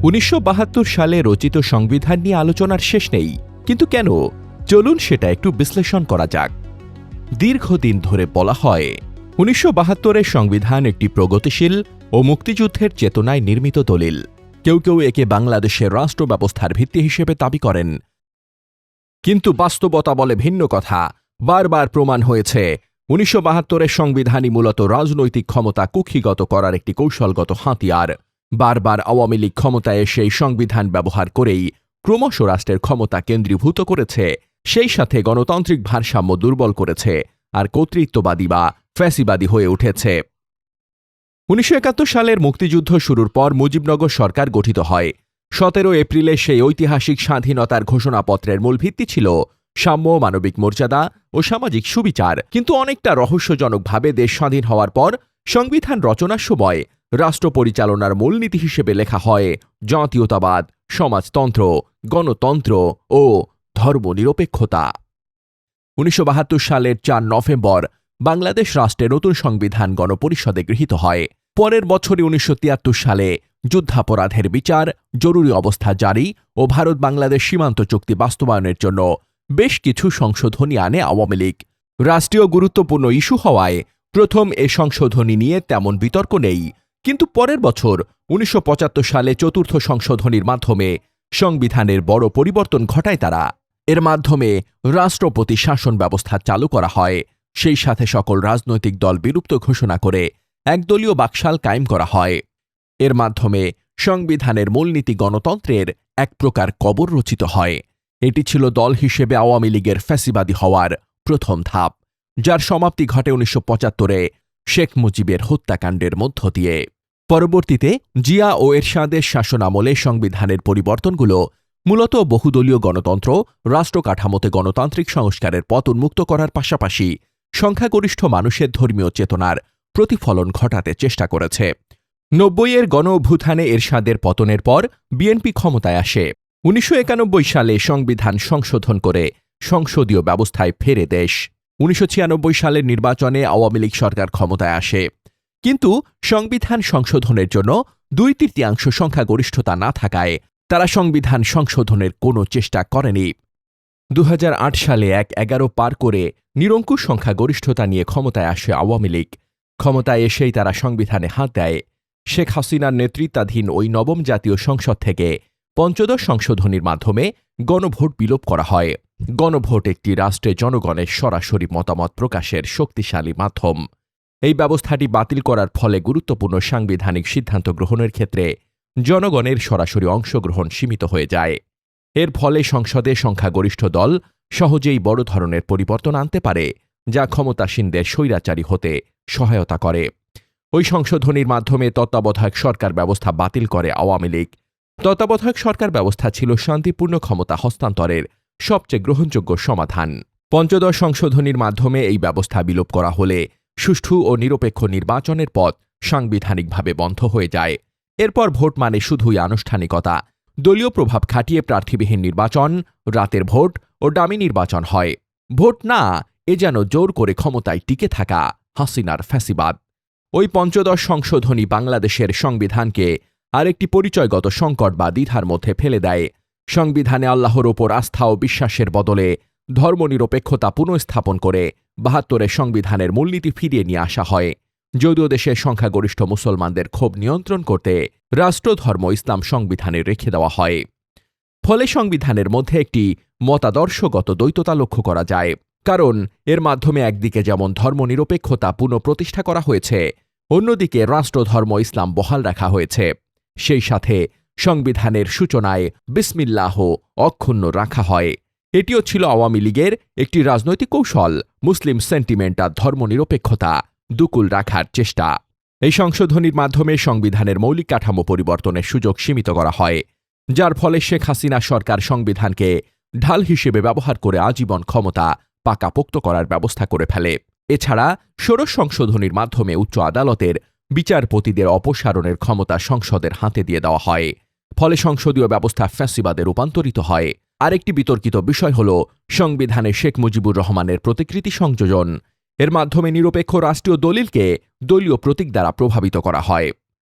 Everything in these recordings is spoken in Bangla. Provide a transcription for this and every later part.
1972 সালে রচিত সংবিধান নিয়ে আলোচনার শেষ নেই, কিন্তু কেন? চলুন সেটা একটু বিশ্লেষণ করা যাক। দীর্ঘদিন ধরে বলা হয় 1972-এর সংবিধান একটি প্রগতিশীল ও মুক্তিযুদ্ধের চেতনায় নির্মিত দলিল। কেউ কেউ একে বাংলাদেশের রাষ্ট্র ব্যবস্থার ভিত্তি হিসেবে দাবি করেন, কিন্তু বাস্তবতা বলে ভিন্ন কথা। বারবার প্রমাণ হয়েছে 1972-এর সংবিধানই মূলত রাজনৈতিক ক্ষমতা কুক্ষিগত করার একটি কৌশলগত হাতিয়ার। বারবার আওয়ামী লীগ ক্ষমতায় সেই সংবিধান ব্যবহার করেই ক্রমশ রাষ্ট্রের ক্ষমতা কেন্দ্রীভূত করেছে, সেই সাথে গণতান্ত্রিক ভারসাম্য দুর্বল করেছে আর কর্তৃত্ববাদী বা ফ্যাসিবাদী হয়ে উঠেছে। 1971 সালের মুক্তিযুদ্ধ শুরুর পর মুজিবনগর সরকার গঠিত হয়। 17 এপ্রিলে সেই ঐতিহাসিক স্বাধীনতার ঘোষণাপত্রের মূল ভিত্তি ছিল সাম্য, মানবিক মর্যাদা ও সামাজিক সুবিচার। কিন্তু অনেকটা রহস্যজনকভাবে দেশ স্বাধীন হওয়ার পর সংবিধান রচনার সময় রাষ্ট্র পরিচালনার মূলনীতি হিসেবে লেখা হয় জাতীয়তাবাদ, সমাজতন্ত্র, গণতন্ত্র ও ধর্মনিরপেক্ষতা। 1972 সালের 4 নভেম্বর বাংলাদেশ রাষ্ট্রের নতুন সংবিধান গণপরিষদে গৃহীত হয়। পরের বছরই 1973 সালে যুদ্ধাপরাধের বিচার, জরুরি অবস্থা জারি ও ভারত বাংলাদেশ সীমান্ত চুক্তি বাস্তবায়নের জন্য বেশ কিছু সংশোধনী আনে আওয়ামী লীগ। রাষ্ট্রীয় গুরুত্বপূর্ণ ইস্যু হওয়ায় প্রথম এ সংশোধনী নিয়ে তেমন বিতর্ক নেই, কিন্তু পরের বছর 1975 সালে চতুর্থ সংশোধনীর মাধ্যমে সংবিধানের বড় পরিবর্তন ঘটায় তারা। এর মাধ্যমে রাষ্ট্রপতি শাসন ব্যবস্থা চালু করা হয়, সেই সাথে সকল রাজনৈতিক দল বিলুপ্ত ঘোষণা করে একদলীয় বাকশাল কায়েম করা হয়। এর মাধ্যমে সংবিধানের মূলনীতি গণতন্ত্রের এক প্রকার কবর রচিত হয়। এটি ছিল দল হিসেবে আওয়ামী লীগের ফ্যাসিবাদী হওয়ার প্রথম ধাপ, যার সমাপ্তি ঘটে 1975-এ শেখ মুজিবের হত্যাকাণ্ডের মধ্য দিয়ে। পরবর্তীতে জিয়া ও এরশাদের শাসনামলে সংবিধানের পরিবর্তনগুলো মূলত বহুদলীয় গণতন্ত্র, রাষ্ট্র কাঠামোতে গণতান্ত্রিক সংস্কারের পথ উন্মুক্ত করার পাশাপাশি সংখ্যাগরিষ্ঠ মানুষের ধর্মীয় চেতনার প্রতিফলন ঘটাতে চেষ্টা করেছে। 90-এর গণ-অভ্যুত্থানে এরশাদের পতনের পর বিএনপি ক্ষমতায় আসে। 1991 সালে সংবিধান সংশোধন করে সংসদীয় ব্যবস্থায় ফেরে দেশ। 1996 সালের নির্বাচনে আওয়ামী লীগ সরকার ক্ষমতায় আসে, কিন্তু সংবিধান সংশোধনের জন্য 2/3 সংখ্যাগরিষ্ঠতা না থাকায় তারা সংবিধান সংশোধনের কোনো চেষ্টা করেনি। 2008 সালে 1/11 পার করে নিরঙ্কুশ সংখ্যাগরিষ্ঠতা নিয়ে ক্ষমতায় আসে আওয়ামী লীগ। ক্ষমতায় এসেই তারা সংবিধানে হাত দেয়। শেখ হাসিনার নেতৃত্বাধীন ওই নবম জাতীয় সংসদ থেকে পঞ্চদশ সংশোধনীর মাধ্যমে গণভোট বিলোপ করা হয়। গণভোট একটি রাষ্ট্রে জনগণের সরাসরি মতামত প্রকাশের শক্তিশালী মাধ্যম। এই ব্যবস্থাটি বাতিল করার ফলে গুরুত্বপূর্ণ সাংবিধানিক সিদ্ধান্ত গ্রহণের ক্ষেত্রে জনগণের সরাসরি অংশগ্রহণ সীমিত হয়ে যায়। এর ফলে সংসদে সংখ্যাগরিষ্ঠ দল সহজেই বড় ধরনের পরিবর্তন আনতে পারে, যা ক্ষমতাসীনদের স্বৈরাচারী হতে সহায়তা করে। ওই সংশোধনীর মাধ্যমে তত্ত্বাবধায়ক সরকার ব্যবস্থা বাতিল করে আওয়ামী লীগ। তত্ত্বাবধায়ক সরকার ব্যবস্থা ছিল শান্তিপূর্ণ ক্ষমতা হস্তান্তরের সবচেয়ে গ্রহণযোগ্য সমাধান। পঞ্চদশ সংশোধনীর মাধ্যমে এই ব্যবস্থা বিলোপ করা হলে সুষ্ঠু ও নিরপেক্ষ নির্বাচনের পথ সাংবিধানিকভাবে বন্ধ হয়ে যায়। এরপর ভোট মানে শুধুই আনুষ্ঠানিকতা। দলীয় প্রভাব খাটিয়ে প্রার্থীবিহীন নির্বাচন, রাতের ভোট ও ডামি নির্বাচন হয়। ভোট না, এ যেন জোর করে ক্ষমতায় টিকে থাকা হাসিনার ফ্যাসিবাদ। ওই পঞ্চদশ সংশোধনী বাংলাদেশের সংবিধানকে আরেকটি পরিচয়গত সংকট বা দ্বিধার মধ্যে ফেলে দেয়। সংবিধানে আল্লাহর ওপর আস্থা ও বিশ্বাসের বদলে ধর্মনিরপেক্ষতা পুনঃস্থাপন করে 72-এর সংবিধানের মূলনীতি ফিরিয়ে নিয়ে আসা হয়। যদিও দেশের সংখ্যাগরিষ্ঠ মুসলমানদের ক্ষোভ নিয়ন্ত্রণ করতে রাষ্ট্রধর্ম ইসলাম সংবিধানে রেখে দেওয়া হয়। ফলে সংবিধানের মধ্যে একটি মতাদর্শগত দ্বৈততা লক্ষ্য করা যায়, কারণ এর মাধ্যমে একদিকে যেমন ধর্মনিরপেক্ষতা পুনঃপ্রতিষ্ঠা করা হয়েছে, অন্যদিকে রাষ্ট্রধর্ম ইসলাম বহাল রাখা হয়েছে। সেই সাথে সংবিধানের সূচনায় বিসমিল্লাহ অক্ষুণ্ণ রাখা হয়। এটিও ছিল আওয়ামী লীগের একটি রাজনৈতিক কৌশল, মুসলিম সেন্টিমেন্ট আর ধর্মনিরপেক্ষতা দুকুল রাখার চেষ্টা। এই সংশোধনীর মাধ্যমে সংবিধানের মৌলিক কাঠামো পরিবর্তনের সুযোগ সীমিত করা হয়, যার ফলে শেখ হাসিনা সরকার সংবিধানকে ঢাল হিসেবে ব্যবহার করে আজীবন ক্ষমতা পাকাপোক্ত করার ব্যবস্থা করে ফেলে। এছাড়া ষোড়শ সংশোধনীর মাধ্যমে উচ্চ আদালতের বিচারপতিদের অপসারণের ক্ষমতা সংসদের হাতে দিয়ে দেওয়া হয়। ফলে সংসদীয় ব্যবস্থা ফ্যাসিবাদে রূপান্তরিত হয়। আরেকটি বিতর্কিত বিষয় হল সংবিধানে শেখ মুজিবুর রহমানের প্রতিকৃতি সংযোজন। এর মাধ্যমে নিরপেক্ষ রাষ্ট্রীয় দলিলকে দলীয় প্রতীক দ্বারা প্রভাবিত করা হয়।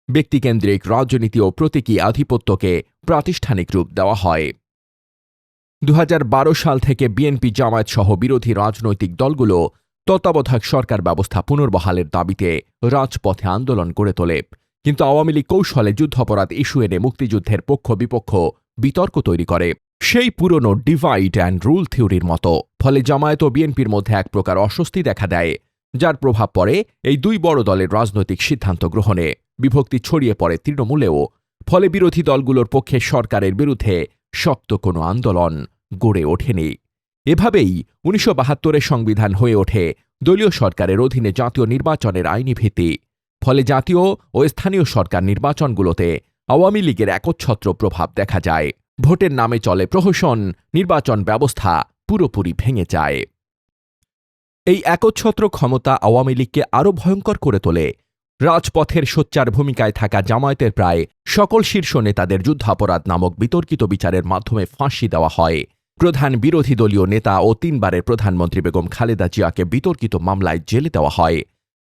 ব্যক্তিকেন্দ্রিক রাজনীতি ও প্রতীকী আধিপত্যকে প্রাতিষ্ঠানিক রূপ দেওয়া হয়। 2012 সাল থেকে বিএনপি জামায়াত সহ বিরোধী রাজনৈতিক দলগুলো তত্ত্বাবধায়ক সরকার ব্যবস্থা পুনর্বহালের দাবিতে রাজপথে আন্দোলন গড়ে তোলে। কিন্তু আওয়ামী লীগ কৌশলে যুদ্ধাপরাধ ইস্যু এনে মুক্তিযুদ্ধের পক্ষ বিপক্ষ বিতর্ক তৈরি করে, সেই পুরনো ডিভাইড অ্যান্ড রুল থিওরির মতো। ফলে জামায়াত ও বিএনপির মধ্যে এক প্রকার অস্বস্তি দেখা দেয়, যার প্রভাব পড়ে এই দুই বড় দলের রাজনৈতিক সিদ্ধান্ত গ্রহণে। বিভক্তি ছড়িয়ে পড়ে তৃণমূলেও। ফলে বিরোধী দলগুলোর পক্ষে সরকারের বিরুদ্ধে শক্ত কোনো আন্দোলন গড়ে ওঠেনি। এভাবেই 1972 সংবিধান হয়ে ওঠে দলীয় সরকারের অধীনে জাতীয় নির্বাচনের আইনি ভিত্তি। ফলে জাতীয় ও স্থানীয় সরকার নির্বাচনগুলোতে আওয়ামী লীগের একচ্ছত্র প্রভাব দেখা যায়। ভোটের নামে চলে প্রহসন, নির্বাচন ব্যবস্থা পুরোপুরি ভেঙে যায়। এই একচ্ছত্র ক্ষমতা আওয়ামী লীগকে আরও ভয়ঙ্কর করে তোলে। রাজপথের সোচ্চার ভূমিকায় থাকা জামায়াতের প্রায় সকল শীর্ষ নেতাদের যুদ্ধাপরাধ নামক বিতর্কিত বিচারের মাধ্যমে ফাঁসি দেওয়া হয়। প্রধান বিরোধী দলীয় নেতা ও 3 বারের প্রধানমন্ত্রী বেগম খালেদা জিয়াকে বিতর্কিত মামলায় জেলে দেওয়া হয়।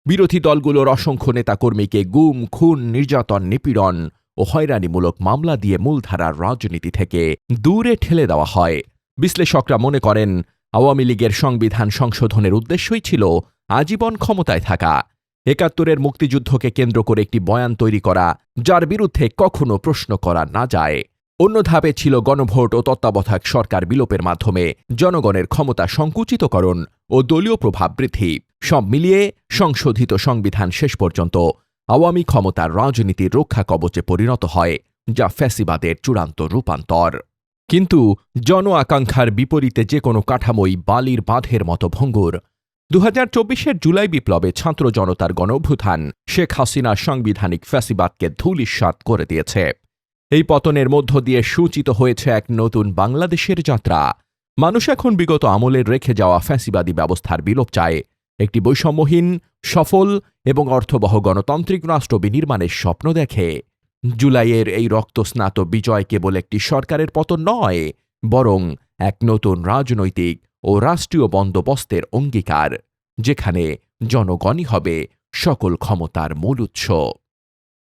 বিরোধী দলগুলোর অসংখ্য নেতাকর্মীকে গুম, খুন, নির্যাতন, নিপীড়ন ও হয়রানিমূলক মামলা দিয়ে মূলধারার রাজনীতি থেকে দূরে ঠেলে দেওয়া হয়। বিশ্লেষকরা মনে করেন, আওয়ামী লীগের সংবিধান সংশোধনের উদ্দেশ্যই ছিল আজীবন ক্ষমতায় থাকা। 71-এর মুক্তিযুদ্ধকে কেন্দ্র করে একটি বয়ান তৈরি করা, যার বিরুদ্ধে কখনো প্রশ্ন করা না যায়। অন্য ধাপে ছিল গণভোট ও তত্ত্বাবধায়ক সরকার বিলোপের মাধ্যমে জনগণের ক্ষমতা সংকুচিতকরণ ও দলীয় প্রভাব বৃদ্ধি। সব মিলিয়ে সংশোধিত সংবিধান শেষ পর্যন্ত আওয়ামী ক্ষমতার রাজনীতির রক্ষা কবচে পরিণত হয়, যা ফ্যাসিবাদের চূড়ান্ত রূপান্তর। কিন্তু জন আকাঙ্ক্ষার বিপরীতে যে কোনো কাঠামোই বালির বাঁধের মতো ভঙ্গুর। 2024-এর জুলাই বিপ্লবে ছাত্র জনতার গণঅভ্যুত্থান শেখ হাসিনার সাংবিধানিক ফ্যাসিবাদকে ধূলিসাৎ করে দিয়েছে। এই পতনের মধ্য দিয়ে সূচিত হয়েছে এক নতুন বাংলাদেশের যাত্রা। মানুষ এখন বিগত আমলের রেখে যাওয়া ফ্যাসিবাদী ব্যবস্থার বিলোপ চায়, একটি বৈষম্যহীন, সফল এবং অর্থবহ গণতান্ত্রিক রাষ্ট্র বিনির্মাণের স্বপ্ন দেখে। জুলাইয়ের এই রক্তস্নাত বিজয় কেবল একটি সরকারের পতন নয়, বরং এক নতুন রাজনৈতিক ও রাষ্ট্রীয় বন্দোবস্তের অঙ্গীকার, যেখানে জনগণই হবে সকল ক্ষমতার মূল উৎস।